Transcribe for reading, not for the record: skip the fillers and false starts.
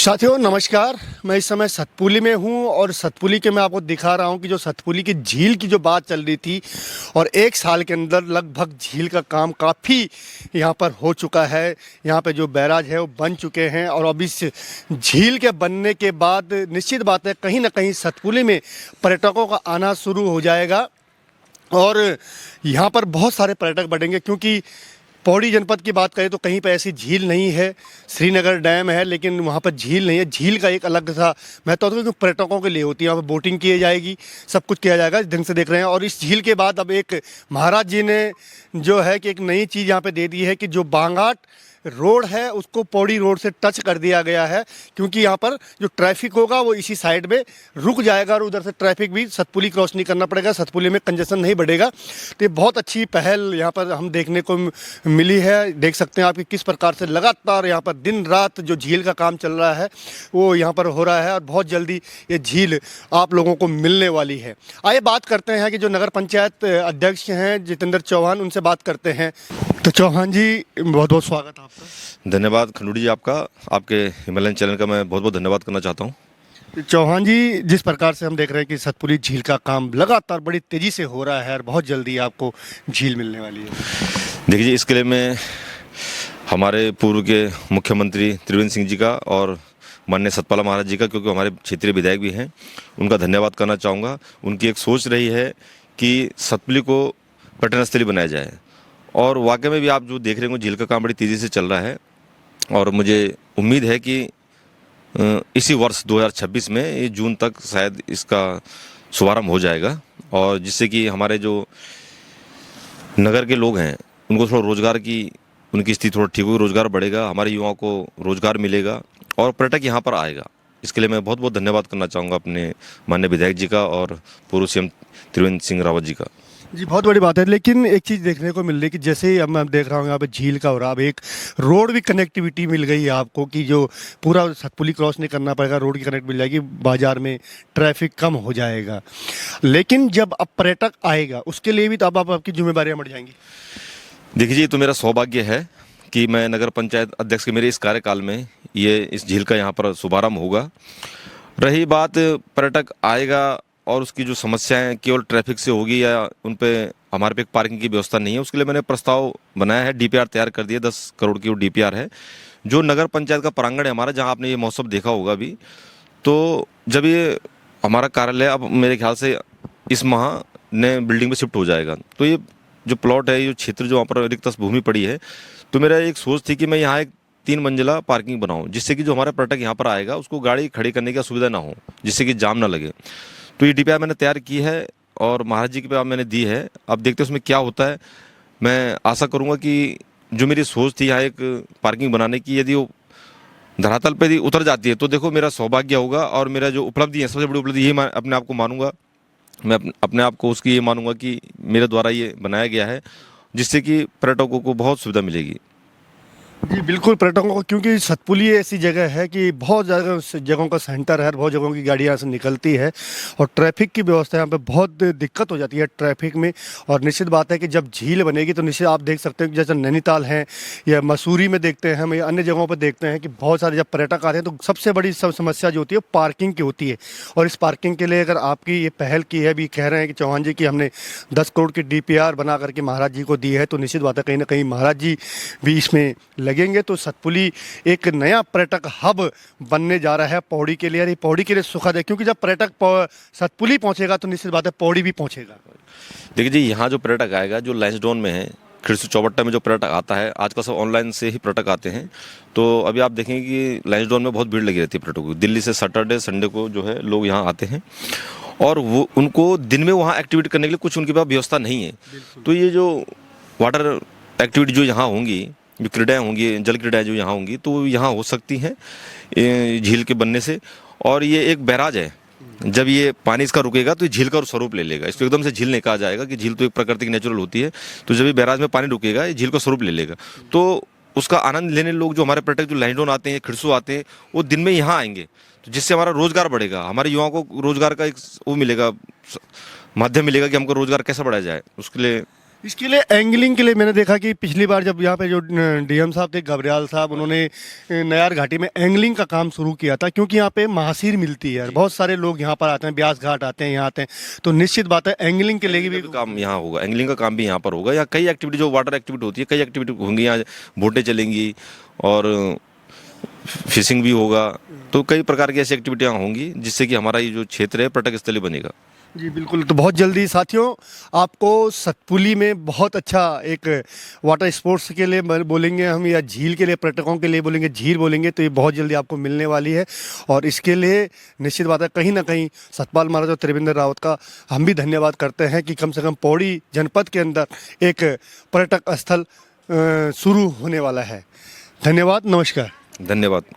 साथियों नमस्कार। मैं इस समय सतपुली में हूं और सतपुली के मैं आपको दिखा रहा हूं कि जो सतपुली की झील की जो बात चल रही थी और एक साल के अंदर लगभग झील का काम काफ़ी यहां पर हो चुका है। यहां पे जो बैराज है वो बन चुके हैं और अब इस झील के बनने के बाद निश्चित बात है कहीं ना कहीं सतपुली में पर्यटकों का आना शुरू हो जाएगा और यहाँ पर बहुत सारे पर्यटक बढ़ेंगे क्योंकि पौड़ी जनपद की बात करें तो कहीं पे ऐसी झील नहीं है। श्रीनगर डैम है लेकिन वहाँ पर झील नहीं है। झील का एक अलग सा महत्व होता है जो पर्यटकों के लिए होती है। यहाँ पर बोटिंग की जाएगी, सब कुछ किया जाएगा, ढंग से देख रहे हैं। और इस झील के बाद अब एक महाराज जी ने जो है कि एक नई चीज़ यहाँ पे दे दी है कि जो बांगाट रोड है उसको पौड़ी रोड से टच कर दिया गया है क्योंकि यहाँ पर जो ट्रैफिक होगा वो इसी साइड में रुक जाएगा और उधर से ट्रैफिक भी सतपुली क्रॉस नहीं करना पड़ेगा। सतपुली में कंजेशन नहीं बढ़ेगा। तो ये बहुत अच्छी पहल यहाँ पर हम देखने को मिली है। देख सकते हैं आप कि किस प्रकार से लगातार यहाँ पर दिन रात जो झील का काम चल रहा है वो यहाँ पर हो रहा है और बहुत जल्दी ये झील आप लोगों को मिलने वाली है। आइए बात करते हैं कि जो नगर पंचायत अध्यक्ष हैं जितेंद्र चौहान, उनसे बात करते हैं। तो चौहान जी बहुत बहुत स्वागत आपका। धन्यवाद खंडूड़ी जी, आपके हिमालयन चैनल का मैं बहुत बहुत धन्यवाद करना चाहता हूँ। चौहान जी, जिस प्रकार से हम देख रहे हैं कि सतपुली झील का काम लगातार बड़ी तेज़ी से हो रहा है और बहुत जल्दी आपको झील मिलने वाली है। देखिए, इसके लिए मैं हमारे पूर्व के मुख्यमंत्री त्रिवेंद्र सिंह जी का और माननीय सतपाल महाराज जी का, क्योंकि हमारे क्षेत्रीय विधायक भी हैं, उनका धन्यवाद करना चाहूँगा। उनकी एक सोच रही है कि सतपुली को पर्यटन स्थली बनाया जाए और वाकई में भी आप जो देख रहे हो झील का काम बड़ी तेज़ी से चल रहा है और मुझे उम्मीद है कि इसी वर्ष 2026 में ये जून तक शायद इसका शुभारंभ हो जाएगा और जिससे कि हमारे जो नगर के लोग हैं उनको थोड़ा रोज़गार की उनकी स्थिति थोड़ा ठीक होगी, रोज़गार बढ़ेगा, हमारे युवाओं को रोज़गार मिलेगा और पर्यटक यहाँ पर आएगा। इसके लिए मैं बहुत बहुत धन्यवाद करना चाहूँगा अपने माननीय विधायक जी का और पूर्व सीएम त्रिवेंद्र सिंह रावत जी का। जी बहुत बड़ी बात है। लेकिन एक चीज़ देखने को मिल रही है कि जैसे ही अब मैं देख रहा हूँ यहाँ पे झील का हो रहा है, अब एक रोड भी कनेक्टिविटी मिल गई है आपको कि जो पूरा सतपुली क्रॉस नहीं करना पड़ेगा, रोड की कनेक्ट मिल जाएगी, बाजार में ट्रैफिक कम हो जाएगा। लेकिन जब अब पर्यटक आएगा उसके लिए भी तो अब आपकी जिम्मेदारियाँ बढ़ जाएंगी। देखिए, ये तो मेरा सौभाग्य है कि मैं नगर पंचायत अध्यक्ष के मेरे इस कार्यकाल में ये इस झील का यहाँ पर शुभारंभ होगा। रही बात पर्यटक आएगा और उसकी जो समस्याएं केवल ट्रैफिक से होगी या उन पे हमारे पे पार्किंग की व्यवस्था नहीं है, उसके लिए मैंने प्रस्ताव बनाया है, डीपीआर तैयार कर दिया। 10 करोड़ की वो डीपीआर है। जो नगर पंचायत का प्रांगण है हमारा, जहां आपने ये महोत्सव देखा होगा अभी, तो जब ये हमारा कार्यालय अब मेरे ख्याल से इस माह नए बिल्डिंग में शिफ्ट हो जाएगा, तो ये जो प्लॉट है, ये क्षेत्र जो वहाँ पर रिक्त भूमि पड़ी है, तो मेरा एक सोच थी कि मैं यहाँ एक 3 मंजिला पार्किंग बनाऊँ जिससे कि जो हमारा पर्यटक यहाँ पर आएगा उसको गाड़ी खड़ी करने की असुविधा ना हो, जिससे कि जाम ना लगे। तो ये डीपीआर मैंने तैयार की है और महाराज जी के पे मैंने दी है। अब देखते हैं उसमें क्या होता है। मैं आशा करूंगा कि जो मेरी सोच थी यहाँ एक पार्किंग बनाने की, यदि वो धरातल पे यदि उतर जाती है तो देखो मेरा सौभाग्य होगा और मेरा जो उपलब्धि है, सबसे बड़ी उपलब्धि यही मैं अपने आप को मानूंगा। मैं अपने आप को उसकी ये मानूंगा कि मेरे द्वारा ये बनाया गया है जिससे कि पर्यटकों को बहुत सुविधा मिलेगी। जी बिल्कुल, पर्यटकों को, क्योंकि सतपुली ऐसी जगह है कि बहुत जगहों का सेंटर है, बहुत जगहों की गाड़ियाँ यहाँ से निकलती है और ट्रैफिक की व्यवस्था यहाँ पे बहुत दिक्कत हो जाती है ट्रैफिक में। और निश्चित बात है कि जब झील बनेगी तो निश्चित आप देख सकते हैं कि जैसे नैनीताल है या मसूरी में देखते हैं हम या अन्य जगहों पर देखते हैं कि बहुत सारे जब पर्यटक आते हैं तो सबसे बड़ी समस्या जो होती है पार्किंग की होती है। और इस पार्किंग के लिए अगर आपकी ये पहल की है, भी कह रहे हैं कि चौहान जी की हमने 10 करोड़ की डीपीआर बना करके महाराज जी को दी है, तो निश्चित बात है कहीं ना कहीं महाराज जी भी इसमें लगेंगे तो सतपुली एक नया पर्यटक हब बनने जा रहा है पौड़ी के लिए। और ये पौड़ी के लिए सुखद है क्योंकि जब पर्यटक सतपुली पहुंचेगा तो निश्चित बात है पौड़ी भी पहुंचेगा। देखिए जी, यहाँ जो पर्यटक आएगा, जो लैंसडाउन में है, खिरसू चौबट्टा में जो पर्यटक आता है, आजकल सब ऑनलाइन से ही पर्यटक आते हैं। तो अभी आप देखेंगे कि लैंसडाउन में बहुत भीड़ लगी रहती है पर्यटकों की। दिल्ली से सैटरडे संडे को जो है लोग यहाँ आते हैं और वो उनको दिन में वहाँ एक्टिविटी करने के लिए कुछ उनके पास व्यवस्था नहीं है। तो ये जो वाटर एक्टिविटी जो यहाँ होंगी, जो क्रीडाएँ होंगी, जल क्रीडाएँ जो यहाँ होंगी, तो यहाँ हो सकती हैं झील के बनने से। और ये एक बैराज है, जब ये पानी इसका रुकेगा तो ये झील का स्वरूप ले लेगा। इसको एकदम से झील नहीं कहा जाएगा कि झील तो एक प्राकृतिक नेचुरल होती है, तो जब ये बैराज में पानी रुकेगा ये झील का स्वरूप ले लेगा। तो उसका आनंद लेने लोग, जो हमारे पर्यटक जो लैंडोन आते हैं, खिरसू आते हैं, वो दिन में यहाँ आएंगे, तो जिससे हमारा रोजगार बढ़ेगा, हमारे युवाओं को रोजगार का एक वो मिलेगा, माध्यम मिलेगा कि हमको रोजगार कैसे बढ़ाया जाए। उसके लिए इसके लिए एंगलिंग के लिए मैंने देखा कि पिछली बार जब यहाँ पे जो डीएम साहब थे घबरियाल साहब, उन्होंने नयार घाटी में एंगलिंग का काम शुरू किया था, क्योंकि यहाँ पे महासीर मिलती है, बहुत सारे लोग यहाँ पर आते हैं, ब्यास घाट आते हैं, यहाँ आते हैं, तो निश्चित बात है एंगलिंग के लिए भी काम यहाँ होगा, एंगलिंग का काम भी यहाँ पर होगा। यहाँ कई एक्टिविटी जो वाटर एक्टिविटी होती है, कई एक्टिविटी होंगी, यहाँ बोटें चलेंगी और फिशिंग भी होगा। तो कई प्रकार की ऐसी एक्टिविटियाँ होंगी जिससे कि हमारा ये जो क्षेत्र है पर्यटक स्थली बनेगा। जी बिल्कुल। तो बहुत जल्दी साथियों आपको सतपुली में बहुत अच्छा एक वाटर स्पोर्ट्स के लिए बोलेंगे हम, या झील के लिए, पर्यटकों के लिए बोलेंगे, झील बोलेंगे, तो ये बहुत जल्दी आपको मिलने वाली है। और इसके लिए निश्चित बात है कहीं ना कहीं सतपाल महाराज और त्रिवेंद्र रावत का हम भी धन्यवाद करते हैं कि कम से कम पौड़ी जनपद के अंदर एक पर्यटक स्थल शुरू होने वाला है। धन्यवाद, नमस्कार। धन्यवाद।